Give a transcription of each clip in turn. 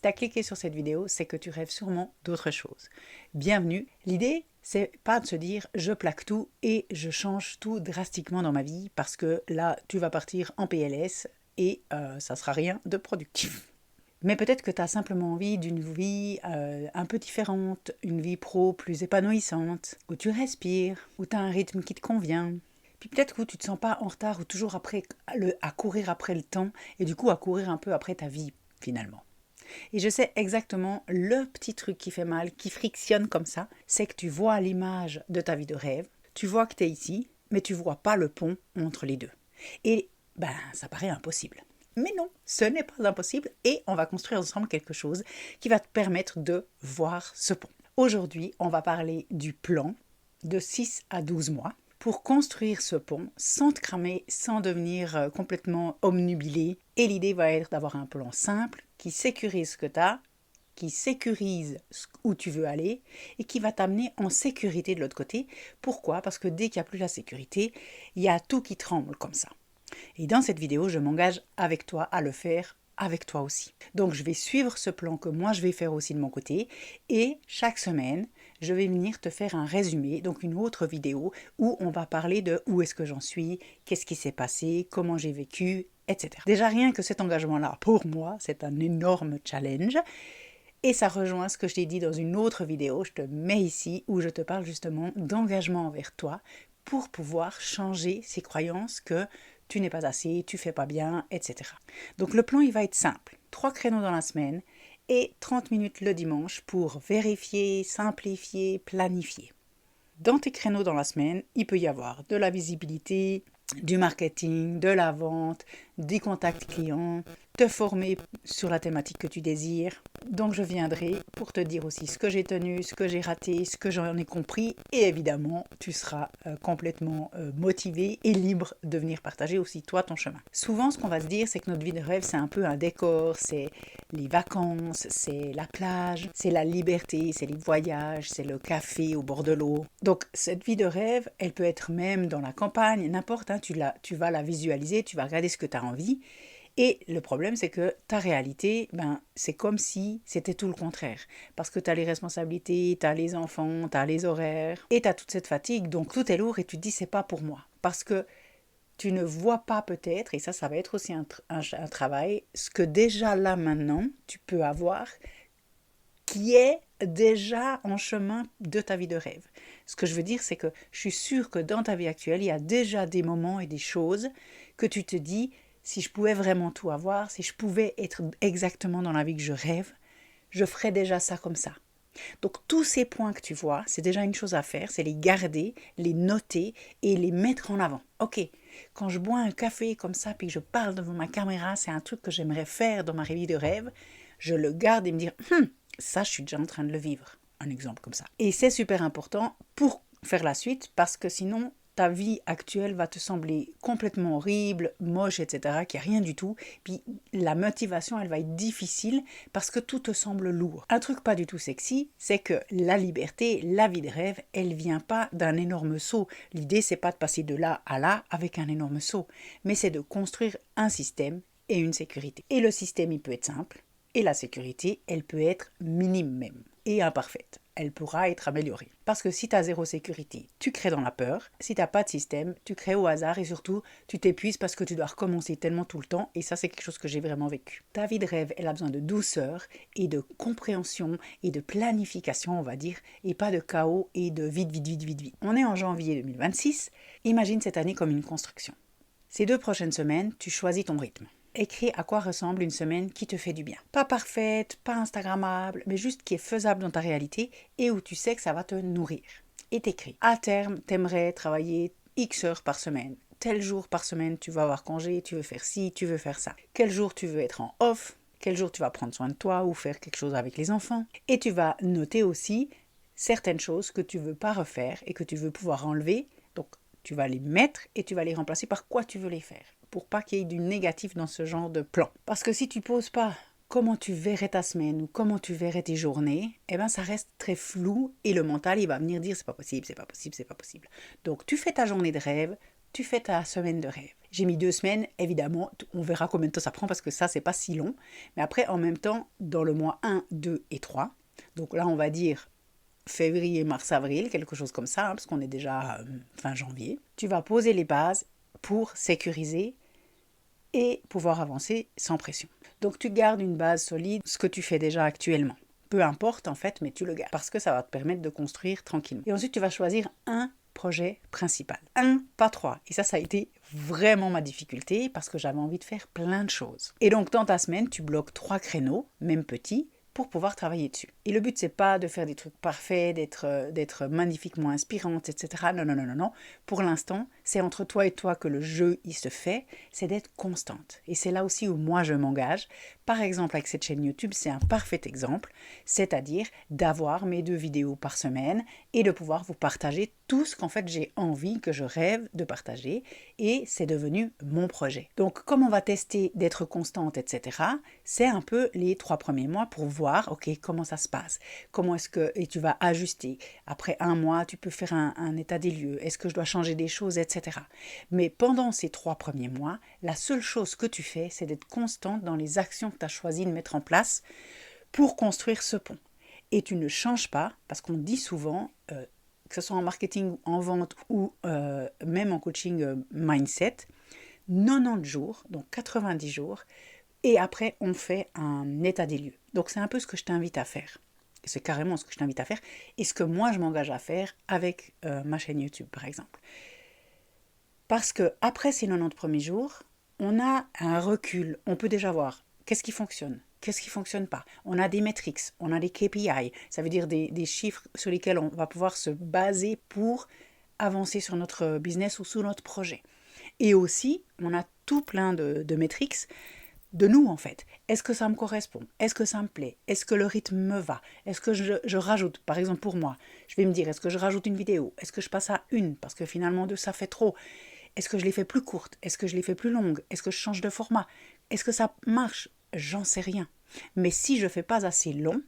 tu as cliqué sur cette vidéo, c'est que tu rêves sûrement d'autre chose. Bienvenue. L'idée, c'est pas de se dire je plaque tout et je change tout drastiquement dans ma vie parce que là, tu vas partir en PLS et ça sera rien de productif. Mais peut-être que tu as simplement envie d'une vie un peu différente, une vie pro plus épanouissante, où tu respires, où tu as un rythme qui te convient. Puis peut-être que tu ne te sens pas en retard ou toujours à courir après le temps et du coup à courir un peu après ta vie finalement. Et je sais exactement le petit truc qui fait mal, qui frictionne comme ça, c'est que tu vois l'image de ta vie de rêve, tu vois que tu es ici, mais tu vois pas le pont entre les deux. Et ça paraît impossible. Mais non, ce n'est pas impossible et on va construire ensemble quelque chose qui va te permettre de voir ce pont. Aujourd'hui, on va parler du plan de 6 à 12 mois pour construire ce pont sans te cramer, sans devenir complètement omnubilé. Et l'idée va être d'avoir un plan simple qui sécurise ce que tu as, qui sécurise où tu veux aller et qui va t'amener en sécurité de l'autre côté. Pourquoi ? Parce que dès qu'il n'y a plus la sécurité, il y a tout qui tremble comme ça. Et dans cette vidéo, je m'engage avec toi à le faire avec toi aussi. Donc je vais suivre ce plan que moi je vais faire aussi de mon côté et chaque semaine, je vais venir te faire un résumé, donc une autre vidéo où on va parler de où est-ce que j'en suis, qu'est-ce qui s'est passé, comment j'ai vécu, etc. Déjà rien que cet engagement-là, pour moi, c'est un énorme challenge. Et ça rejoint ce que je t'ai dit dans une autre vidéo, je te mets ici, où je te parle justement d'engagement envers toi pour pouvoir changer ces croyances que tu n'es pas assez, tu fais pas bien, etc. Donc le plan, il va être simple. 3 créneaux dans la semaine et 30 minutes le dimanche pour vérifier, simplifier, planifier. Dans tes créneaux dans la semaine, il peut y avoir de la visibilité, du marketing, de la vente, des contacts clients, te former sur la thématique que tu désires. Donc je viendrai pour te dire aussi ce que j'ai tenu, ce que j'ai raté, ce que j'en ai compris et évidemment tu seras complètement motivé et libre de venir partager aussi toi ton chemin. Souvent ce qu'on va se dire c'est que notre vie de rêve c'est un peu un décor, c'est les vacances, c'est la plage, c'est la liberté, c'est les voyages, c'est le café au bord de l'eau. Donc cette vie de rêve elle peut être même dans la campagne, n'importe, hein, tu vas la visualiser, tu vas regarder ce que tu as envie. Et le problème, c'est que ta réalité, c'est comme si c'était tout le contraire. Parce que tu as les responsabilités, tu as les enfants, tu as les horaires, et tu as toute cette fatigue, donc tout est lourd et tu te dis, c'est pas pour moi. Parce que tu ne vois pas peut-être, et ça va être aussi un travail, ce que déjà là maintenant, tu peux avoir, qui est déjà en chemin de ta vie de rêve. Ce que je veux dire, c'est que je suis sûre que dans ta vie actuelle, il y a déjà des moments et des choses que tu te dis, si je pouvais vraiment tout avoir, si je pouvais être exactement dans la vie que je rêve, je ferais déjà ça comme ça. Donc tous ces points que tu vois, c'est déjà une chose à faire, c'est les garder, les noter et les mettre en avant. Ok, quand je bois un café comme ça, puis que je parle devant ma caméra, c'est un truc que j'aimerais faire dans ma vie de rêve, je le garde et me dire, ça je suis déjà en train de le vivre. Un exemple comme ça. Et c'est super important pour faire la suite parce que sinon ta vie actuelle va te sembler complètement horrible, moche, etc., qu'il n'y a rien du tout. Puis la motivation, elle va être difficile parce que tout te semble lourd. Un truc pas du tout sexy, c'est que la liberté, la vie de rêve, elle vient pas d'un énorme saut. L'idée, c'est pas de passer de là à là avec un énorme saut, mais c'est de construire un système et une sécurité. Et le système, il peut être simple, et la sécurité, elle peut être minime même, et imparfaite. Elle pourra être améliorée. Parce que si tu as zéro sécurité, tu crées dans la peur. Si tu n'as pas de système, tu crées au hasard et surtout, tu t'épuises parce que tu dois recommencer tellement tout le temps et ça, c'est quelque chose que j'ai vraiment vécu. Ta vie de rêve, elle a besoin de douceur et de compréhension et de planification, on va dire, et pas de chaos et de vite. On est en janvier 2026. Imagine cette année comme une construction. Ces 2 prochaines semaines, tu choisis ton rythme. Écris à quoi ressemble une semaine qui te fait du bien. Pas parfaite, pas instagrammable, mais juste qui est faisable dans ta réalité et où tu sais que ça va te nourrir. Et t'écris. À terme, t'aimerais travailler X heures par semaine. Tel jour par semaine, tu vas avoir congé, tu veux faire ci, tu veux faire ça. Quel jour tu veux être en off, quel jour tu vas prendre soin de toi ou faire quelque chose avec les enfants. Et tu vas noter aussi certaines choses que tu veux pas refaire et que tu veux pouvoir enlever. Donc, tu vas les mettre et tu vas les remplacer par quoi tu veux les faire. Pour pas qu'il y ait du négatif dans ce genre de plan. Parce que si tu poses pas comment tu verrais ta semaine ou comment tu verrais tes journées, ça reste très flou et le mental il va venir dire c'est pas possible. Donc tu fais ta journée de rêve tu fais ta semaine de rêve. J'ai mis 2 semaines, évidemment, on verra combien de temps ça prend parce que ça, c'est pas si long. Mais après, en même temps, dans le mois 1, 2 et 3, donc là, on va dire février, mars, avril, quelque chose comme ça, parce qu'on est déjà fin janvier, tu vas poser les bases pour sécuriser et pouvoir avancer sans pression. Donc tu gardes une base solide, ce que tu fais déjà actuellement. Peu importe en fait, mais tu le gardes parce que ça va te permettre de construire tranquillement. Et ensuite, tu vas choisir un projet principal. Un, pas trois. Et ça a été vraiment ma difficulté parce que j'avais envie de faire plein de choses. Et donc, dans ta semaine, tu bloques 3 créneaux, même petits, pour pouvoir travailler dessus. Et le but, c'est pas de faire des trucs parfaits, d'être magnifiquement inspirante, etc. Non, non, non, non, non. Pour l'instant, c'est entre toi et toi que le jeu, il se fait, c'est d'être constante. Et c'est là aussi où moi, je m'engage. Par exemple, avec cette chaîne YouTube, c'est un parfait exemple, c'est-à-dire d'avoir mes 2 vidéos par semaine et de pouvoir vous partager tout ce qu'en fait j'ai envie, que je rêve de partager, et c'est devenu mon projet. Donc, comme on va tester d'être constante, etc., c'est un peu les 3 premiers mois pour voir, ok, comment ça se passe, comment est-ce que, et tu vas ajuster. Après 1 mois, tu peux faire un état des lieux, est-ce que je dois changer des choses, etc. Mais pendant ces 3 premiers mois, la seule chose que tu fais, c'est d'être constante dans les actions que tu as choisi de mettre en place pour construire ce pont. Et tu ne changes pas, parce qu'on dit souvent, que ce soit en marketing, en vente ou même en coaching mindset, 90 jours, donc 90 jours, et après on fait un état des lieux. Donc c'est un peu ce que je t'invite à faire. C'est carrément ce que je t'invite à faire et ce que moi je m'engage à faire avec ma chaîne YouTube par exemple. Parce que après ces 90 premiers jours, on a un recul, on peut déjà voir qu'est-ce qui fonctionne, qu'est-ce qui ne fonctionne pas. On a des metrics, on a des KPI, ça veut dire des chiffres sur lesquels on va pouvoir se baser pour avancer sur notre business ou sur notre projet. Et aussi, on a tout plein de metrics de nous en fait. Est-ce que ça me correspond? Est-ce que ça me plaît? Est-ce que le rythme me va? Est-ce que je rajoute, par exemple pour moi, je vais me dire, est-ce que je rajoute une vidéo? Est-ce que je passe à une? Parce que finalement 2 ça fait trop. Est-ce que je les fais plus courtes? Est-ce que je les fais plus longues? Est-ce que je change de format? Est-ce que ça marche? J'en sais rien. Mais si je ne fais pas assez long,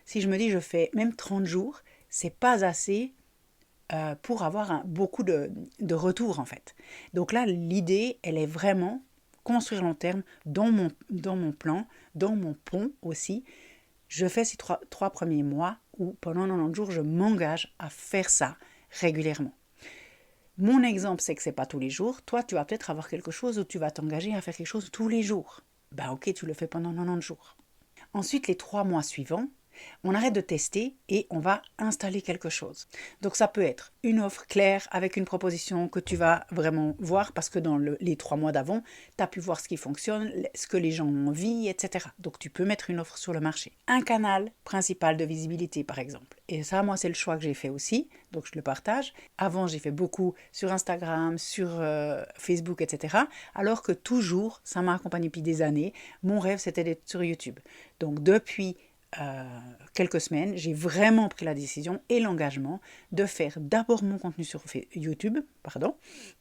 si je me dis je fais même 30 jours, c'est pas assez pour avoir beaucoup de retours en fait. Donc là, l'idée, elle est vraiment construire long terme dans mon plan, dans mon pont aussi. Je fais ces 3 premiers mois où pendant 90 jours, je m'engage à faire ça régulièrement. Mon exemple, c'est que ce n'est pas tous les jours. Toi, tu vas peut-être avoir quelque chose où tu vas t'engager à faire quelque chose tous les jours. Ben ok, tu le fais pendant 90 jours. Ensuite, les 3 mois suivants, on arrête de tester et on va installer quelque chose. Donc ça peut être une offre claire avec une proposition que tu vas vraiment voir parce que dans les 3 mois d'avant, tu as pu voir ce qui fonctionne, ce que les gens ont envie, etc. Donc tu peux mettre une offre sur le marché. Un canal principal de visibilité par exemple. Et ça, moi, c'est le choix que j'ai fait aussi, donc je le partage. Avant, j'ai fait beaucoup sur Instagram, sur Facebook, etc. Alors que toujours, ça m'a accompagné depuis des années. Mon rêve, c'était d'être sur YouTube. Donc depuis quelques semaines, j'ai vraiment pris la décision et l'engagement de faire d'abord mon contenu sur YouTube,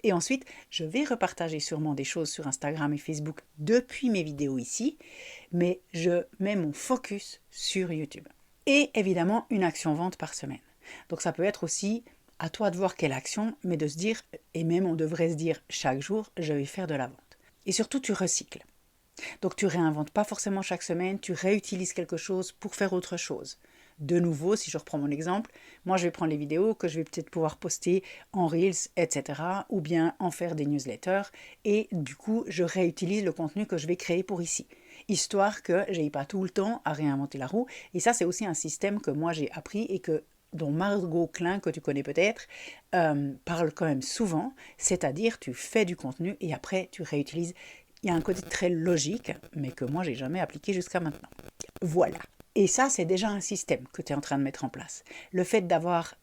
et ensuite je vais repartager sûrement des choses sur Instagram et Facebook depuis mes vidéos ici, mais je mets mon focus sur YouTube. Et évidemment une action vente par semaine. Donc ça peut être aussi à toi de voir quelle action, mais de se dire, et même on devrait se dire chaque jour, je vais faire de la vente. Et surtout tu recycles. Donc tu réinventes pas forcément chaque semaine, tu réutilises quelque chose pour faire autre chose. De nouveau, si je reprends mon exemple, moi je vais prendre les vidéos que je vais peut-être pouvoir poster en Reels, etc. ou bien en faire des newsletters et du coup je réutilise le contenu que je vais créer pour ici. Histoire que je n'aie pas tout le temps à réinventer la roue. Et ça c'est aussi un système que moi j'ai appris et dont Margot Klein, que tu connais peut-être, parle quand même souvent, c'est-à-dire tu fais du contenu et après tu réutilises. Il y a un côté très logique, mais que moi, j'ai jamais appliqué jusqu'à maintenant. Voilà. Et ça, c'est déjà un système que tu es en train de mettre en place. Le fait d'avoir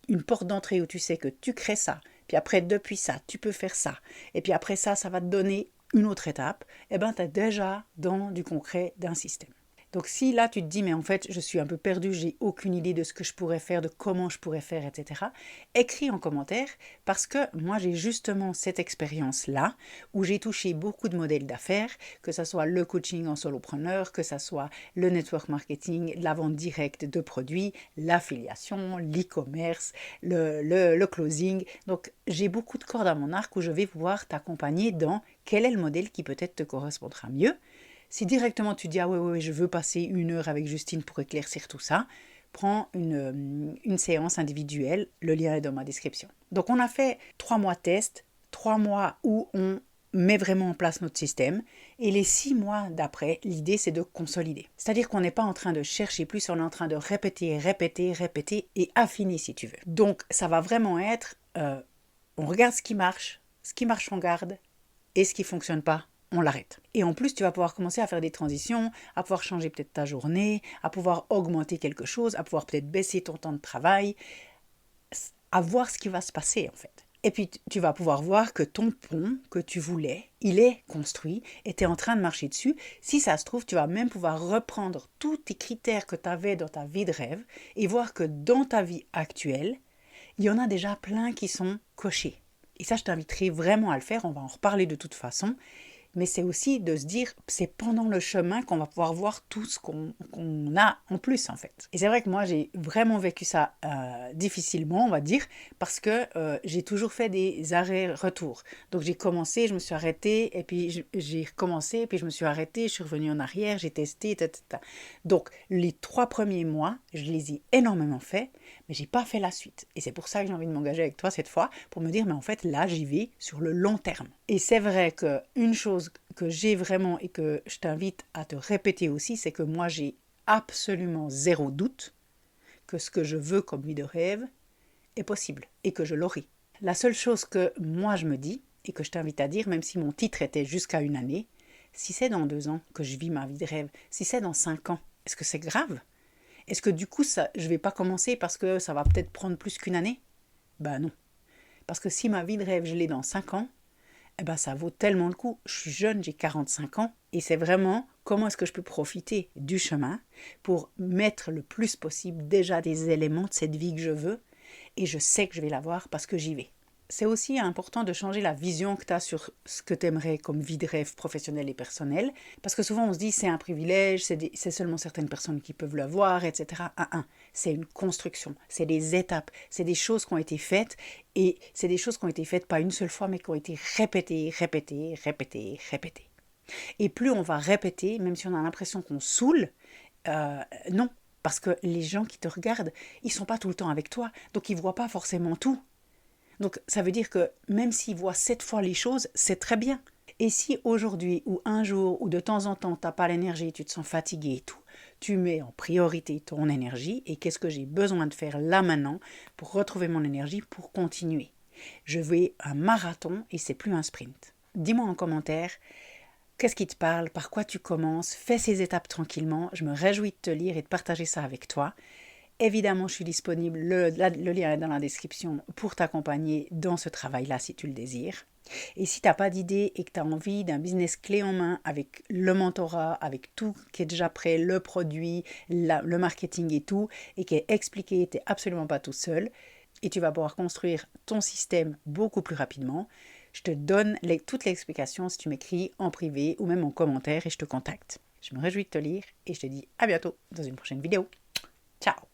une porte d'entrée où tu sais que tu crées ça, puis après, depuis ça, tu peux faire ça, et puis après ça, ça va te donner une autre étape, eh bien, tu es déjà dans du concret d'un système. Donc si là tu te dis mais en fait je suis un peu perdue, j'ai aucune idée de ce que je pourrais faire, de comment je pourrais faire, etc. Écris en commentaire parce que moi j'ai justement cette expérience-là où j'ai touché beaucoup de modèles d'affaires, que ce soit le coaching en solopreneur, que ce soit le network marketing, la vente directe de produits, l'affiliation, l'e-commerce, le closing. Donc j'ai beaucoup de cordes à mon arc où je vais pouvoir t'accompagner dans quel est le modèle qui peut-être te correspondra mieux. Si directement tu dis « Ah ouais, je veux passer 1 heure avec Justine pour éclaircir tout ça », prends une séance individuelle, le lien est dans ma description. Donc on a fait 3 mois de test, 3 mois où on met vraiment en place notre système, et les 6 mois d'après, l'idée c'est de consolider. C'est-à-dire qu'on n'est pas en train de chercher plus, on est en train de répéter et affiner si tu veux. Donc ça va vraiment être, on regarde ce qui marche on garde, et ce qui ne fonctionne pas, on l'arrête. Et en plus, tu vas pouvoir commencer à faire des transitions, à pouvoir changer peut-être ta journée, à pouvoir augmenter quelque chose, à pouvoir peut-être baisser ton temps de travail, à voir ce qui va se passer en fait. Et puis tu vas pouvoir voir que ton pont que tu voulais, il est construit et tu es en train de marcher dessus. Si ça se trouve, tu vas même pouvoir reprendre tous tes critères que tu avais dans ta vie de rêve et voir que dans ta vie actuelle, il y en a déjà plein qui sont cochés. Et ça, je t'inviterai vraiment à le faire, on va en reparler de toute façon. Mais c'est aussi de se dire, c'est pendant le chemin qu'on va pouvoir voir tout ce qu'on a en plus en fait. Et c'est vrai que moi j'ai vraiment vécu ça difficilement, on va dire, parce que j'ai toujours fait des arrêts-retours. Donc j'ai commencé, je me suis arrêtée, et puis j'ai recommencé, et puis je me suis arrêtée, je suis revenue en arrière, j'ai testé, etc. Donc les 3 premiers mois, je les ai énormément faits, mais j'ai pas fait la suite. Et c'est pour ça que j'ai envie de m'engager avec toi cette fois, pour me dire, mais en fait là j'y vais sur le long terme. Et c'est vrai qu'une chose que j'ai vraiment et que je t'invite à te répéter aussi, c'est que moi j'ai absolument 0 doute que ce que je veux comme vie de rêve est possible et que je l'aurai. La seule chose que moi je me dis et que je t'invite à dire, même si mon titre était jusqu'à 1 année, si c'est dans 2 ans que je vis ma vie de rêve, si c'est dans 5 ans, est-ce que c'est grave? Est-ce que du coup je ne vais pas commencer parce que ça va peut-être prendre plus qu'1 année? Ben non. Parce que si ma vie de rêve je l'ai dans 5 ans, eh ben ça vaut tellement le coup. Je suis jeune, j'ai 45 ans, et c'est vraiment comment est-ce que je peux profiter du chemin pour mettre le plus possible déjà des éléments de cette vie que je veux, et je sais que je vais l'avoir parce que j'y vais. C'est aussi important de changer la vision que tu as sur ce que tu aimerais comme vie de rêve professionnelle et personnelle, parce que souvent on se dit c'est un privilège, c'est seulement certaines personnes qui peuvent l'avoir, etc. C'est une construction, c'est des étapes, c'est des choses qui ont été faites, et c'est des choses qui ont été faites pas une seule fois, mais qui ont été répétées. Et plus on va répéter, même si on a l'impression qu'on saoule, non, parce que les gens qui te regardent, ils sont pas tout le temps avec toi, donc ils voient pas forcément tout. Donc ça veut dire que même s'ils voient 7 fois les choses, c'est très bien. Et si aujourd'hui ou un jour ou de temps en temps tu n'as pas l'énergie, tu te sens fatigué et tout, tu mets en priorité ton énergie et qu'est-ce que j'ai besoin de faire là maintenant pour retrouver mon énergie pour continuer. Je vais un marathon et c'est plus un sprint. Dis-moi en commentaire qu'est-ce qui te parle, par quoi tu commences, fais ces étapes tranquillement, je me réjouis de te lire et de partager ça avec toi. Évidemment, je suis disponible, le lien est dans la description pour t'accompagner dans ce travail-là si tu le désires. Et si tu n'as pas d'idée et que tu as envie d'un business clé en main avec le mentorat, avec tout qui est déjà prêt, le produit, le marketing et tout, et qui est expliqué, tu n'es absolument pas tout seul, et tu vas pouvoir construire ton système beaucoup plus rapidement, je te donne toutes les explications si tu m'écris en privé ou même en commentaire et je te contacte. Je me réjouis de te lire et je te dis à bientôt dans une prochaine vidéo. Ciao!